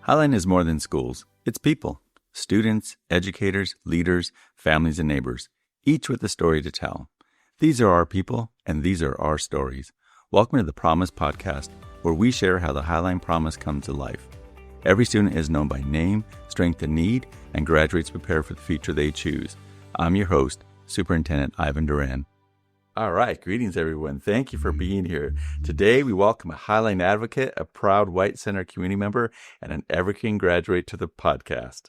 Highline is more than schools. It's people. Students, educators, leaders, families, and neighbors, each with a story to tell. These are our people, and these are our stories. Welcome to the Promise Podcast, where we share how the Highline Promise comes to life. Every student is known by name, strength, and need, and graduates prepare for the future they choose. I'm your host, Superintendent Duran. All right, greetings, everyone. Thank you for being here. Today, we welcome a Highline advocate, a proud White Center community member, and an Evergreen graduate to the podcast.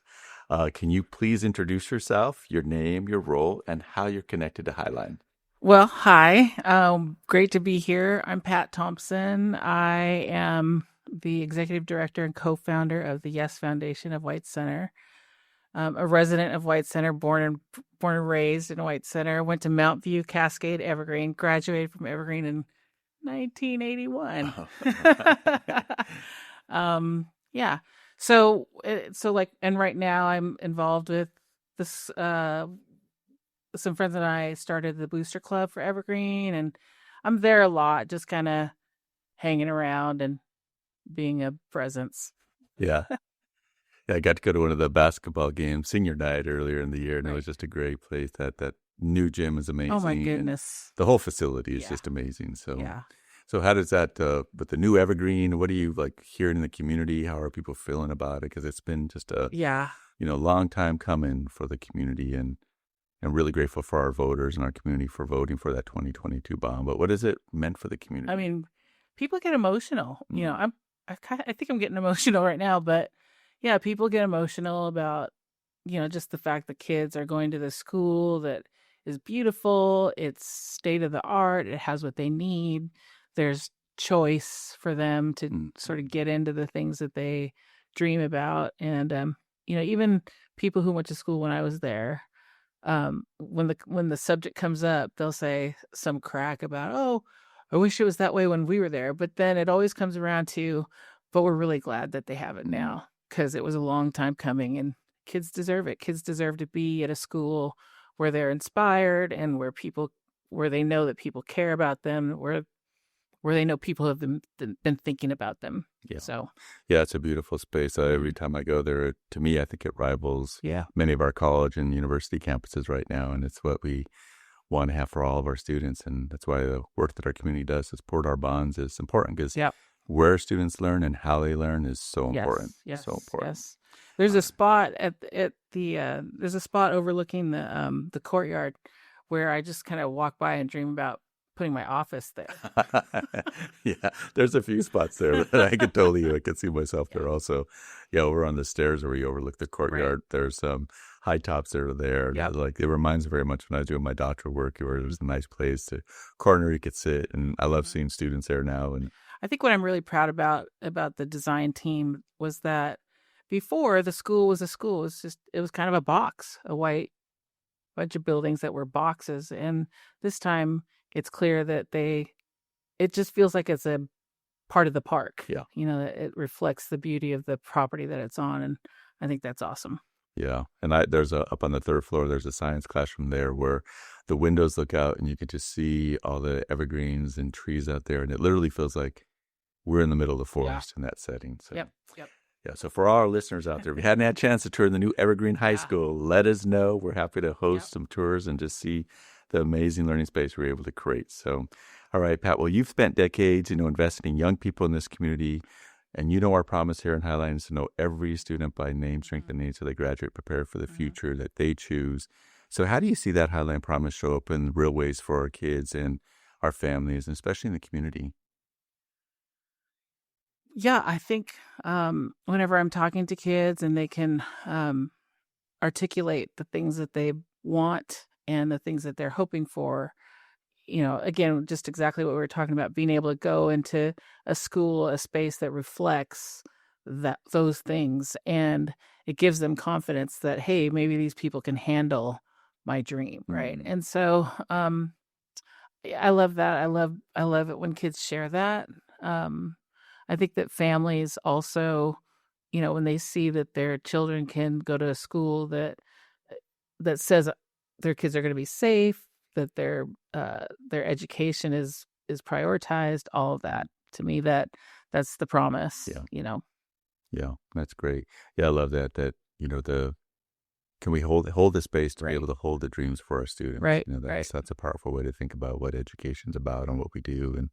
Can you please introduce yourself, your name, your role, and how you're connected to Highline? Well, hi. Great to be here. I'm Pat Thompson. I am the executive director and co-founder of the Yes Foundation of White Center. A resident of White Center, born and raised in White Center. Went to Mount View, Cascade, Evergreen. Graduated from Evergreen in 1981. Yeah. So and right now I'm involved with this. Some friends and I started the Booster Club for Evergreen, and I'm there a lot, just kind of hanging around and being a presence. Yeah. Yeah, I got to go to one of the basketball games, senior night earlier in the year, and It was just a great place. That new gym is amazing. Oh my goodness! The whole facility is just amazing. So, yeah. So how does that with the new Evergreen? What are you like hearing in the community? How are people feeling about it? Because it's been just a long time coming for the community, and really grateful for our voters and our community for voting for that 2022 bond. But what has it meant for the community? I mean, people get emotional. You know, I think I'm getting emotional right now, but. Yeah, people get emotional about, just the fact that kids are going to the school that is beautiful. It's state of the art. It has what they need. There's choice for them to sort of get into the things that they dream about. And, even people who went to school when I was there, when the subject comes up, they'll say some crack about, oh, I wish it was that way when we were there. But then it always comes around to, but we're really glad that they have it now. Because it was a long time coming, and kids deserve it. Kids deserve to be at a school where they're inspired and where they know that people care about them, where they know people have been thinking about them. Yeah. So yeah, it's a beautiful space. Every time I go there, to me, I think it rivals many of our college and university campuses right now, and it's what we want to have for all of our students, and that's why the work that our community does to support our bonds is important. Because where students learn and how they learn is so important. Yes, so important. Yes. There's a spot there's a spot overlooking the courtyard where I just kind of walk by and dream about putting my office there. Yeah, there's a few spots there that I could see myself there also. Yeah, over on the stairs where you overlook the courtyard, there's some high tops that are there. Yep. Like it reminds me very much when I was doing my doctoral work, where it was a nice place corner you could sit, and I love seeing students there now. And I think what I'm really proud about the design team was that before the school was a school, it was kind of a box, a white bunch of buildings that were boxes. And this time it's clear that it just feels like it's a part of the park. Yeah. It reflects the beauty of the property that it's on. And I think that's awesome. Yeah. And there's up on the third floor, there's a science classroom there where the windows look out and you can just see all the evergreens and trees out there. And it literally feels like we're in the middle of the forest in that setting. So, Yep. Yeah. So for all our listeners out there, if you hadn't had a chance to tour the new Evergreen High School, let us know. We're happy to host some tours and just see the amazing learning space we're able to create. So, all right, Pat, well, you've spent decades, investing in young people in this community. And our promise here in Highline is to know every student by name, strength, and need so they graduate prepared for the future that they choose. So how do you see that Highline promise show up in real ways for our kids and our families, and especially in the community? Yeah, I think whenever I'm talking to kids and they can articulate the things that they want and the things that they're hoping for, again, just exactly what we were talking about, being able to go into a school, a space that reflects those things, and it gives them confidence that, hey, maybe these people can handle my dream, right? And so I love that. I love it when kids share that. I think that families also, when they see that their children can go to a school that says their kids are going to be safe, that their education is prioritized, all of that. To me, that's the promise. Yeah, that's great. Yeah, I love that. The can we hold the space to be Right. able to hold the dreams for our students? Right. Right. That's a powerful way to think about what education's about and what we do,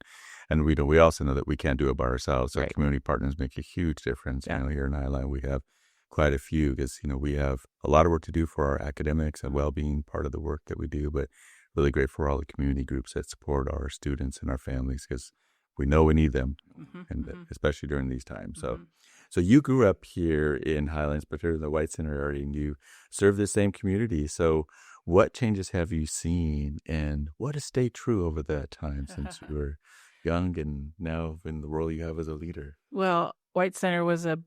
and we also know that we can't do it by ourselves. Our Right. community partners make a huge difference. Yeah. Here in Highline, we have quite a few because we have a lot of work to do for our academics and well-being part of the work that we do, but really great for all the community groups that support our students and our families because we know we need them, Mm-hmm. and Mm-hmm. especially during these times. Mm-hmm. So you grew up here in Highlands, particularly in the White Center area, and you serve the same community. So what changes have you seen, and what has stayed true over that time since you were young and now in the role you have as a leader? Well, White Center was a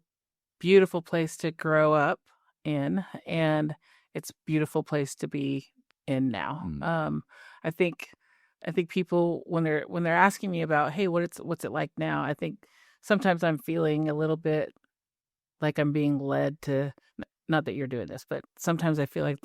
beautiful place to grow up in, and it's a beautiful place to be in now. Mm, I think people when they're asking me about, hey, what's it like now? I think sometimes I'm feeling a little bit like I'm being led to, not that you're doing this, but sometimes I feel like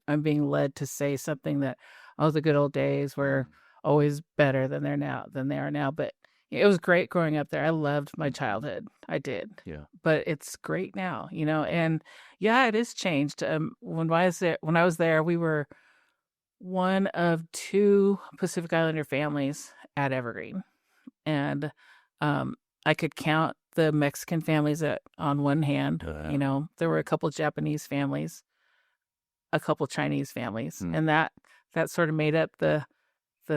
I'm being led to say something that, oh, the good old days were always better than they are now. But it was great growing up there. I loved my childhood. I did. yeah. But it's great now, and yeah, it is changed. When I was there, we were one of two Pacific Islander families at Evergreen, and I could count the Mexican families on one hand. There were a couple Japanese families, a couple Chinese families, Mm, and that sort of made up the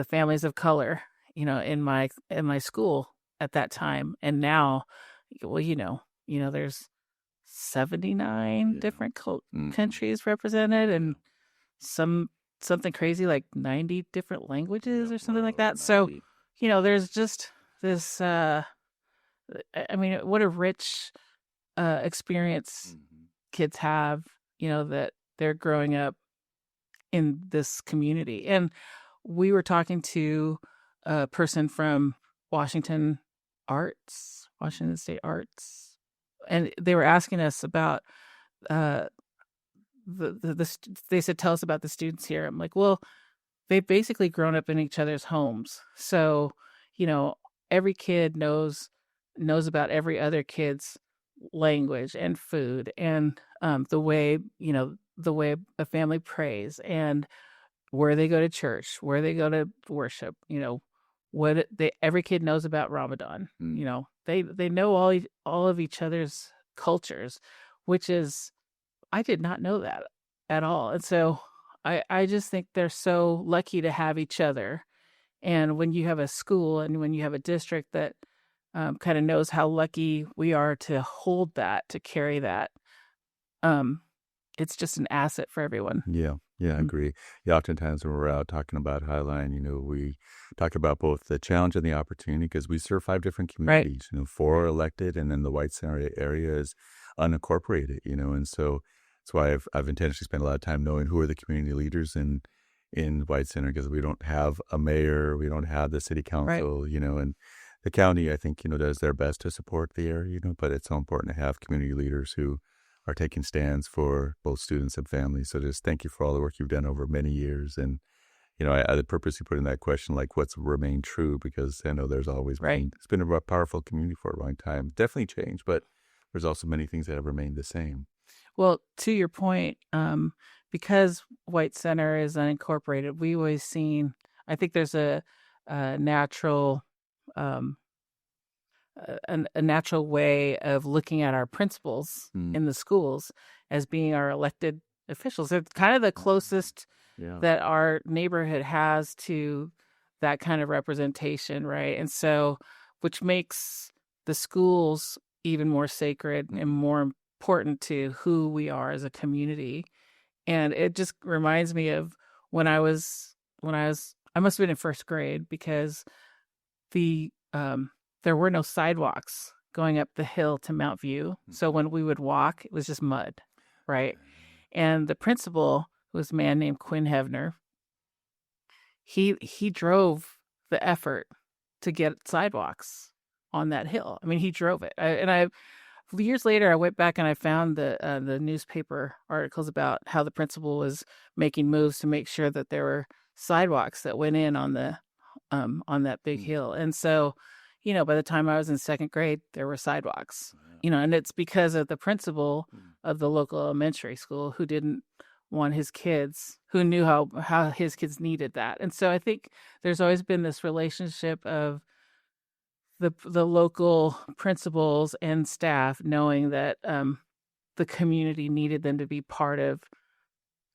families of color, in my school at that time. And now, well, there's 79 yeah. different Mm, countries represented, yeah. and something crazy like 90 different languages Yeah. or something Well like over that. So, 90. there's just this. I mean, what a rich experience Mhm. kids have. That they're growing up in this community. And we were talking to a person from Washington State Arts, and they were asking us about uh, they said, tell us about the students here. I'm like, well, they've basically grown up in each other's homes. So, you know, every kid knows about every other kid's language and food, and the way a family prays, and where they go to church, where they go to worship, every kid knows about Ramadan. Mm, They know all of each other's cultures, which is, I did not know that at all. And so I just think they're so lucky to have each other. And when you have a school and when you have a district that kind of knows how lucky we are to hold that, to carry that, um, it's just an asset for everyone. yeah. Yeah, I Mm. agree. Yeah, oftentimes when we're out talking about Highline, we talk about both the challenge and the opportunity because we serve 5 different Right. communities, 4 are elected, and then the White Center area is unincorporated, and so that's why I've intentionally spent a lot of time knowing who are the community leaders in White Center because we don't have a mayor, we don't have the city Right. council, and the county, I think, does their best to support the area, but it's so important to have community leaders who are taking stands for both students and families. So just thank you for all the work you've done over many years. And, I purposely put in that question, like what's remained true, because I know there's always Right. it's been a powerful community for a long time. Definitely changed, but there's also many things that have remained the same. Well, to your point, because White Center is unincorporated, we always seen, I think there's a natural, um, a natural way of looking at our principals Mm. in the schools as being our elected officials. They're kind of the closest Yeah. that our neighborhood has to that kind of representation, right? And so, which makes the schools even more sacred and more important to who we are as a community. And it just reminds me of I must have been in first grade because the there were no sidewalks going up the hill to Mount View. So when we would walk, it was just mud, right? And the principal, who was a man named Quinn Hevner, he drove the effort to get sidewalks on that hill. I mean, he drove it. Years later, I went back and I found the newspaper articles about how the principal was making moves to make sure that there were sidewalks that went in on that big hill. And so, by the time I was in second grade, there were sidewalks. and it's because of the principal of the local elementary school who didn't want his kids, who knew how his kids needed that. And so I think there's always been this relationship of the local principals and staff knowing that the community needed them to be part of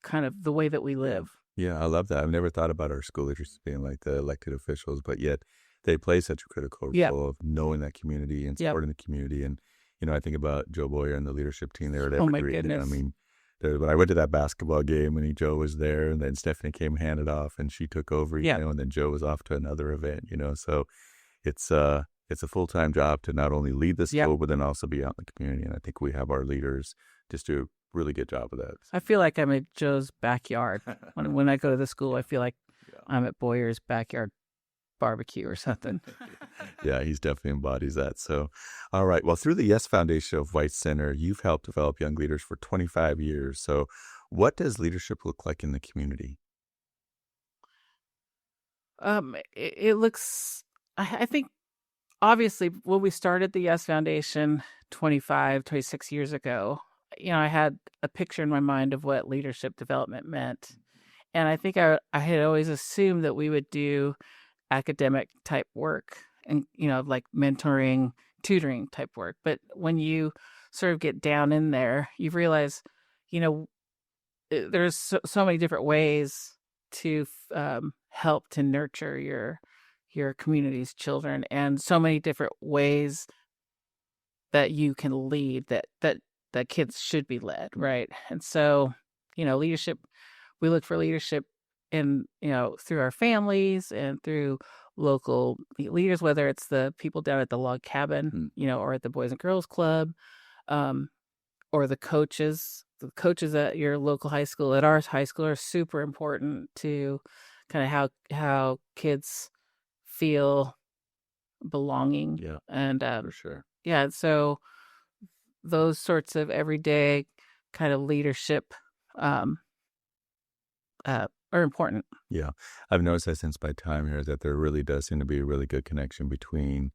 kind of the way that we live. Yeah, I love that. I've never thought about our school leaders being like the elected officials, but yet they play such a critical role of knowing that community and supporting the community. And, I think about Joe Boyer and the leadership team there at Evergreen. Oh, my goodness. I mean, when I went to that basketball game and Joe was there, and then Stephanie came and handed off and she took over, and then Joe was off to another event, so it's a full-time job to not only lead the school, but then also be out in the community. And I think we have our leaders just do a really good job of that. I feel like I'm at Joe's backyard. when I go to the school, I feel like I'm at Boyer's backyard barbecue or something. Yeah, he's definitely embodies that. So, all right. Well, through the Yes Foundation of White Center, you've helped develop young leaders for 25 years. So what does leadership look like in the community? It looks, I think, obviously, when we started the Yes Foundation 26 years ago, I had a picture in my mind of what leadership development meant. And I think I had always assumed that we would do academic type work and, like mentoring, tutoring type work. But when you sort of get down in there, you realize, there's so many different ways to help to nurture your community's children, and so many different ways that you can lead that kids should be led, right? And so, leadership, we look for leadership in, through our families and through local leaders, whether it's the people down at the log cabin, or at the Boys and Girls Club, or the coaches. The coaches at your local high school, at our high school, are super important to kind of how kids feel belonging. Yeah, and for sure. Yeah, so those sorts of everyday kind of leadership are important. Yeah, I've noticed that since my time here that there really does seem to be a really good connection between,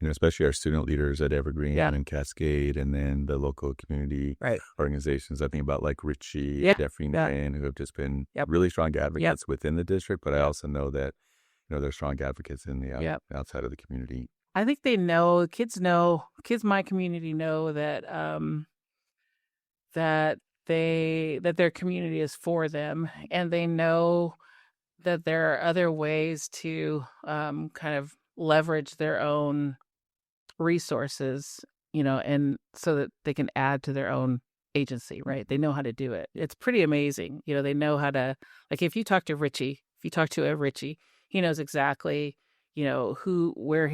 especially our student leaders at Evergreen and Cascade, and then the local community organizations. I think about like Richie, Jeffrey, and Fran, who have just been really strong advocates within the district. But I also know that, they're strong advocates in the outside of the community. I think kids in my community know that that their community is for them, and they know that there are other ways to kind of leverage their own resources, and so that they can add to their own agency, right? They know how to do it. It's pretty amazing. They know how to, like, if you talk to Richie, he knows exactly, where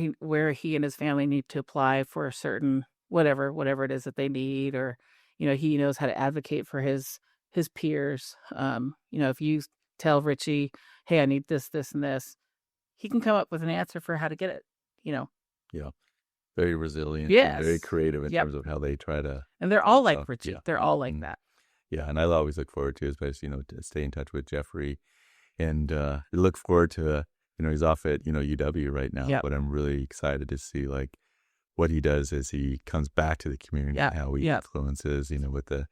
he and his family need to apply for a certain whatever it is that they need, or, he knows how to advocate for his peers. If you tell Richie, hey, I need this, this, and this, he can come up with an answer for how to get it, Yeah. Very resilient. Yes. And very creative in terms of how they try to. And they're all like Richie. Yeah. They're all like that. Yeah. And I always look forward to, especially, to stay in touch with Jeffrey, and look forward to, he's off at, UW right now, but I'm really excited to see like what he does as he comes back to the community, how he influences, with the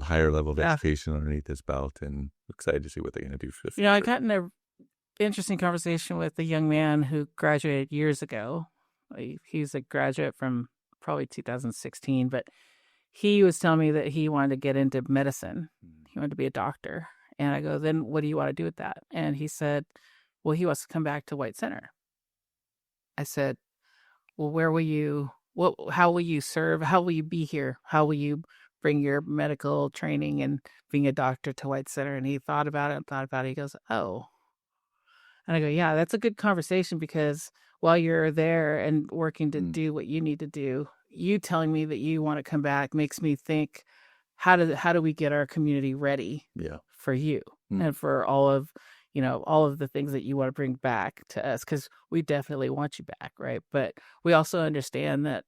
higher level of education underneath his belt, and excited to see what they're going to do for the future. I got in an interesting conversation with a young man who graduated years ago. He's a graduate from probably 2016, but he was telling me that he wanted to get into medicine. He wanted to be a doctor. And I go, then what do you want to do with that? And he said, well, he wants to come back to White Center. I said, well, how will you serve? How will you be here? How will you bring your medical training and being a doctor to White Center? And he thought about it. He goes, oh. And I go, yeah, that's a good conversation, because while you're there and working to do what you need to do, you telling me that you want to come back makes me think, how do we get our community ready for you and for all of the things that you want to bring back to us, because we definitely want you back, right? But we also understand that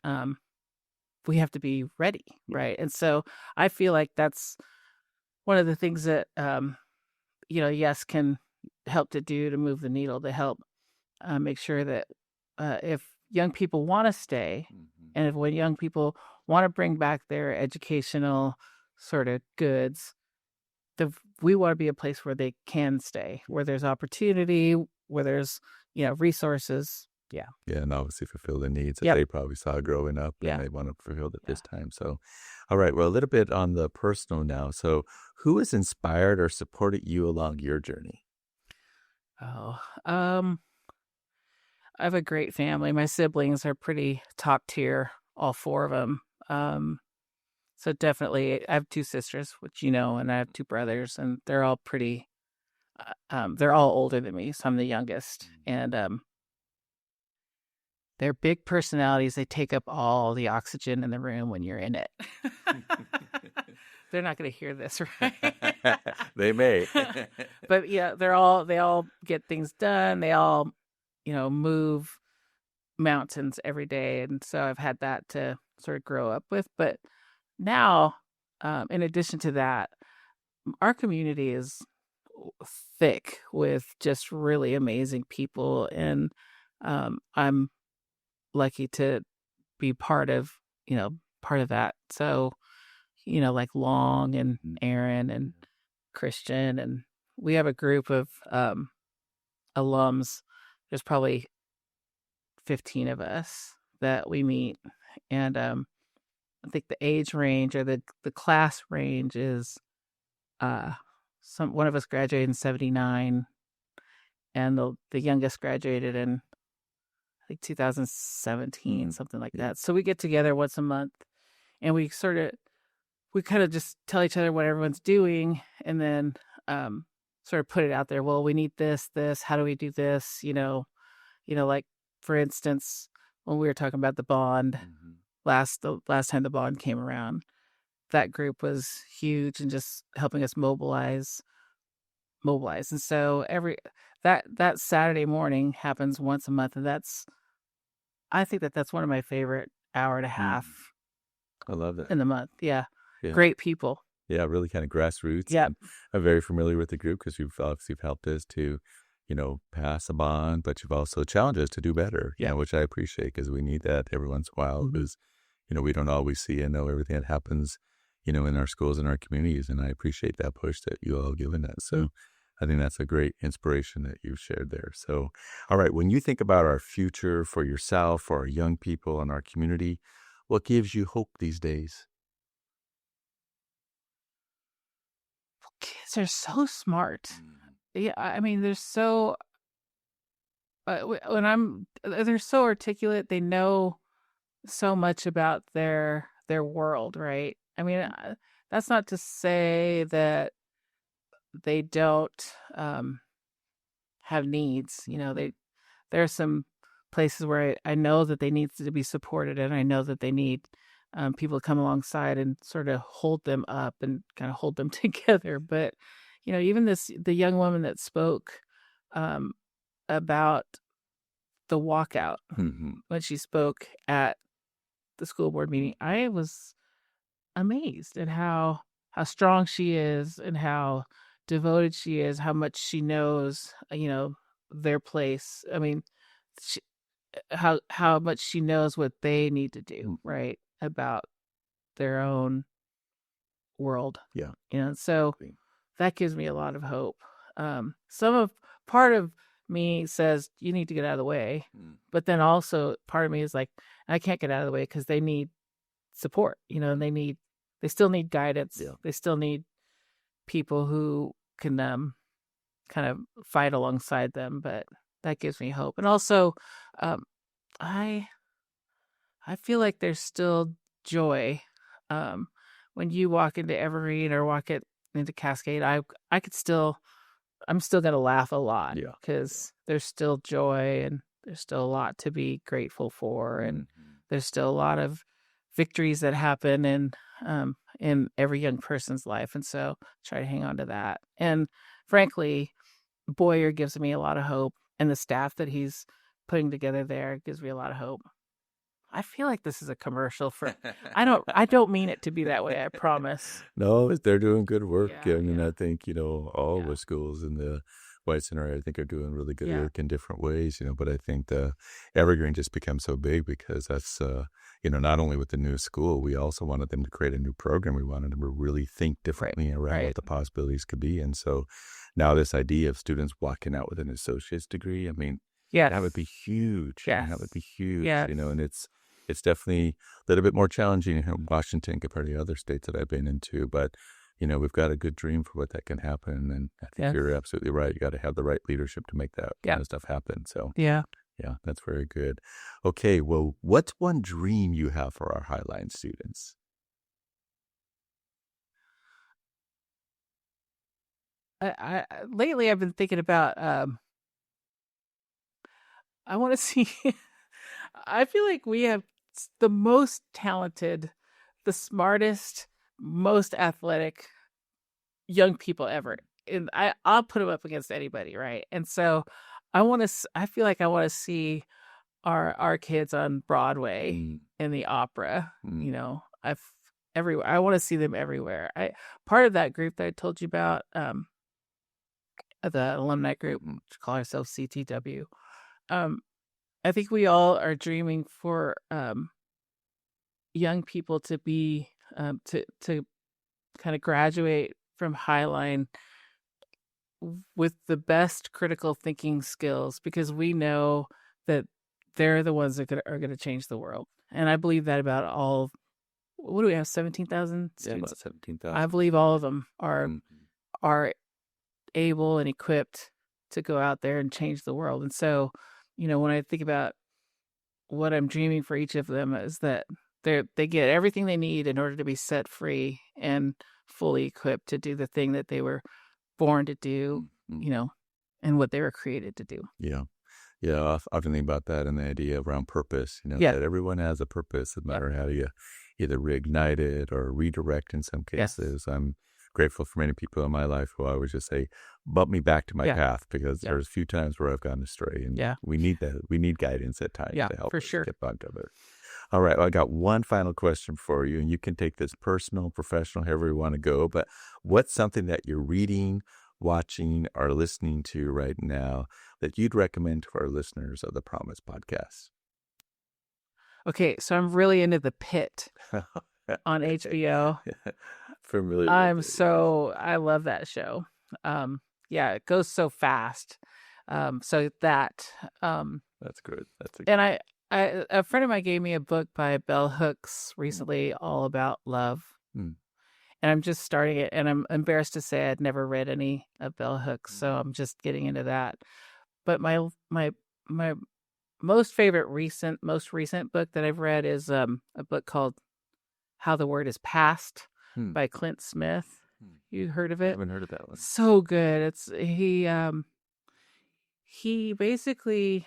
we have to be ready, right? And so I feel like that's one of the things that Yes can help to do, to move the needle, to help make sure that if young people want to stay, and when young people want to bring back their educational sort of goods. We want to be a place where they can stay, where there's opportunity, where there's, resources. Yeah. Yeah, and obviously fulfill the needs that Yep. they probably saw growing up, Yeah. and they want to fulfill it this time. So, all right, well, a little bit on the personal now. So, who has inspired or supported you along your journey? Oh, I have a great family. My siblings are pretty top tier, all four of them. So definitely, I have two sisters, which and I have two brothers, and they're all pretty. They're all older than me, so I'm the youngest, and they're big personalities. They take up all the oxygen in the room when you're in it. They're not going to hear this, right? They may. But yeah, they all get things done. They all, move mountains every day. And so I've had that to sort of grow up with. But now, in addition to that, our community is thick with just really amazing people. And I'm lucky to be part of that. So, like Long and Aaron and Christian, and we have a group of alums. There's probably 15 of us that we meet, and I think the age range or the class range is one of us graduated in 79, and the youngest graduated in I think 2017, something like that. So we get together once a month, and we kind of just tell each other what everyone's doing, and then sort of put it out there. Well, we need this. How do we do this? Like for instance, when we were talking about the bond the last time the bond came around, that group was huge and just helping us mobilize. And so that Saturday morning happens once a month, and I think that's one of my favorite hour and a half. I love that. In the month. Yeah. Great people. Yeah, really kind of grassroots. Yeah. I'm very familiar with the group because you've obviously helped us to, pass a bond, but you've also challenged us to do better, which I appreciate because we need that every once in a while because, we don't always see and know everything that happens, in our schools and our communities. And I appreciate that push that you all given us. So I think that's a great inspiration that you've shared there. So, all right, when you think about our future for yourself, for our young people and our community, what gives you hope these days? Kids are so smart. Yeah, I mean, they're so they're so articulate. They know so much about their world, right? I mean, that's not to say that they don't have needs. There are some places where I know that they need to be supported, and I know that they need people to come alongside and sort of hold them up and kind of hold them together. But, even the young woman that spoke about the walkout when she spoke at the school board meeting, I was amazed at how strong she is and how devoted she is, how much she knows, their place. I mean, how much she knows what they need to do, right, about their own world. Yeah. So that gives me a lot of hope. Part of me says you need to get out of the way, but then also part of me is like, I can't get out of the way because they need support, and they still need guidance. Yeah. They still need people who can kind of fight alongside them, but that gives me hope. And also, I feel like there's still joy. When you walk into Evergreen or walk into Cascade, I'm still going to laugh a lot because there's still joy and there's still a lot to be grateful for. And there's still a lot of victories that happen in every young person's life. And so try to hang on to that. And frankly, Boyer gives me a lot of hope, and the staff that he's putting together there gives me a lot of hope. I feel like this is a commercial for. I don't mean it to be that way. I promise. No, they're doing good work, and I think all the schools in the White Center, I think, are doing really good Yeah. work in different ways, but I think the Evergreen just became so big because that's, not only with the new school, we also wanted them to create a new program. We wanted them to really think Right. differently around Right. what the possibilities could be. And so now this idea of students walking out with an associate's degree, I mean, Yes. that would be huge. Yes. That would be huge, Yes. and it's definitely a little bit more challenging in Washington compared to other states that I've been into. But, we've got a good dream for what that can happen. And I think Yes. you're absolutely right. You got to have the right leadership to make that Yeah. kind of stuff happen. So, Yeah. yeah, that's very good. Okay, well, what's one dream you have for our Highline students? Lately I've been thinking about I want to see I feel like we have the most talented, the smartest, most athletic young people ever. And I'll put them up against anybody, right? And so I feel like I want to see our kids on Broadway in the opera, everywhere. I want to see them everywhere. Part of that group that I told you about, the alumni group, which call ourselves CTW. I think we all are dreaming for young people to be to kind of graduate from Highline with the best critical thinking skills, because we know that they're the ones that are going to change the world. And I believe that about all. What do we have? 17,000 Yeah, students. about 17,000. I believe all of them are able and equipped to go out there and change the world. And so, when I think about what I'm dreaming for each of them, is that they get everything they need in order to be set free and fully equipped to do the thing that they were born to do, and what they were created to do. Yeah. Yeah, I often think about that and the idea around purpose, Yeah. that everyone has a purpose, no matter how you either reignite it or redirect in some cases. Yes. I'm grateful for many people in my life who I always just say, bump me back to my path, because there's a few times where I've gone astray, and we need that. We need guidance at times to help for us sure. get back of it. All right, well, I got one final question for you, and you can take this personal, professional, however you want to go, but what's something that you're reading, watching, or listening to right now that you'd recommend to our listeners of the Promise Podcast? Okay, so I'm really into The Pit on HBO. Familiar. I love that show. It goes so fast. So that that's good. And a friend of mine gave me a book by Bell Hooks recently, all about love. And I'm just starting it, and I'm embarrassed to say I'd never read any of Bell Hooks, so I'm just getting into that. But my most recent book that I've read is a book called How the Word is Passed by Clint Smith. You heard of it? I haven't heard of that one. So good. He basically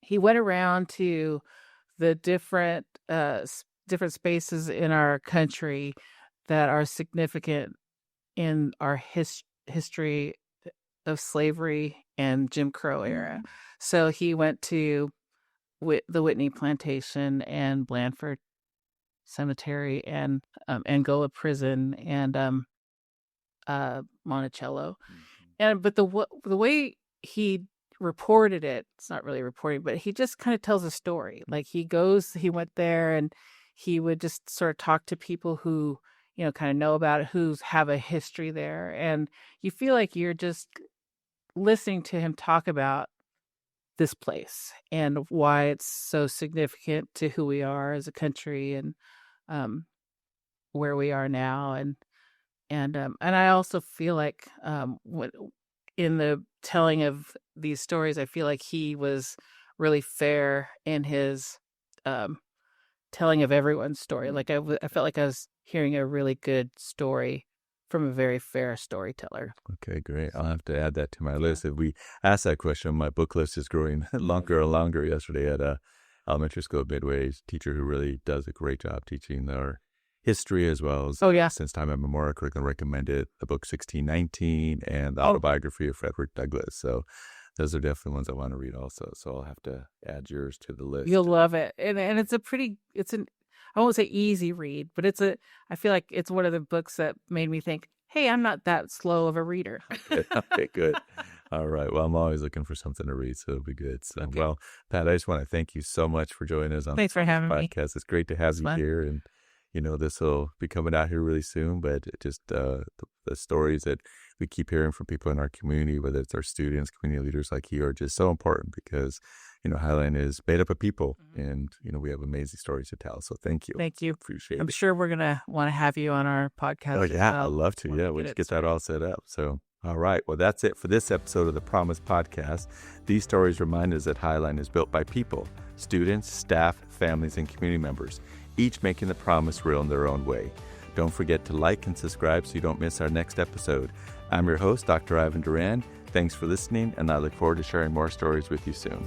he went around to the different spaces in our country that are significant in our history of slavery and Jim Crow era. So he went to the Whitney Plantation and Blandford Cemetery and Angola Prison and Monticello. But the way he reported it's not really reporting, but he just kind of tells a story. Like he went there and he would just sort of talk to people who, kind of know about it, who have a history there. And you feel like you're just listening to him talk about this place and why it's so significant to who we are as a country and where we are now. And I also feel like in the telling of these stories, I feel like he was really fair in his telling of everyone's story. Like I felt like I was hearing a really good story from a very fair storyteller. Okay, great. I'll have to add that to my list. If we ask that question, my book list is growing longer and longer. Yesterday at a elementary school at Midway, teacher who really does a great job teaching our history as well as since time immemorial curriculum, recommended the book 1619 and the autobiography of Frederick Douglass. So those are definitely ones I want to read also. So I'll have to add yours to the list. You'll love it. And I won't say easy read, but I feel like it's one of the books that made me think, hey, I'm not that slow of a reader. Okay, good. All right. Well, I'm always looking for something to read, so it'll be good. So, Okay. well, Pat, I just want to thank you so much for joining us on Thanks for this having me. podcast. It's great to have It's you fun. here, and this will be coming out here really soon. But just the stories that we keep hearing from people in our community, whether it's our students, community leaders like you, are just so important because Highline is made up of people, and we have amazing stories to tell. So thank you. Thank you. Appreciate I'm it. sure we're going to want to have you on our podcast. Oh as yeah, well. I'd love to. Wanna Yeah, we'll get just it get that started. all set up. So, all right. Well, that's it for this episode of the Promise Podcast. These stories remind us that Highline is built by people, students, staff, families, and community members, each making the promise real in their own way. Don't forget to like and subscribe so you don't miss our next episode. I'm your host, Dr. Ivan Duran. Thanks for listening, and I look forward to sharing more stories with you soon.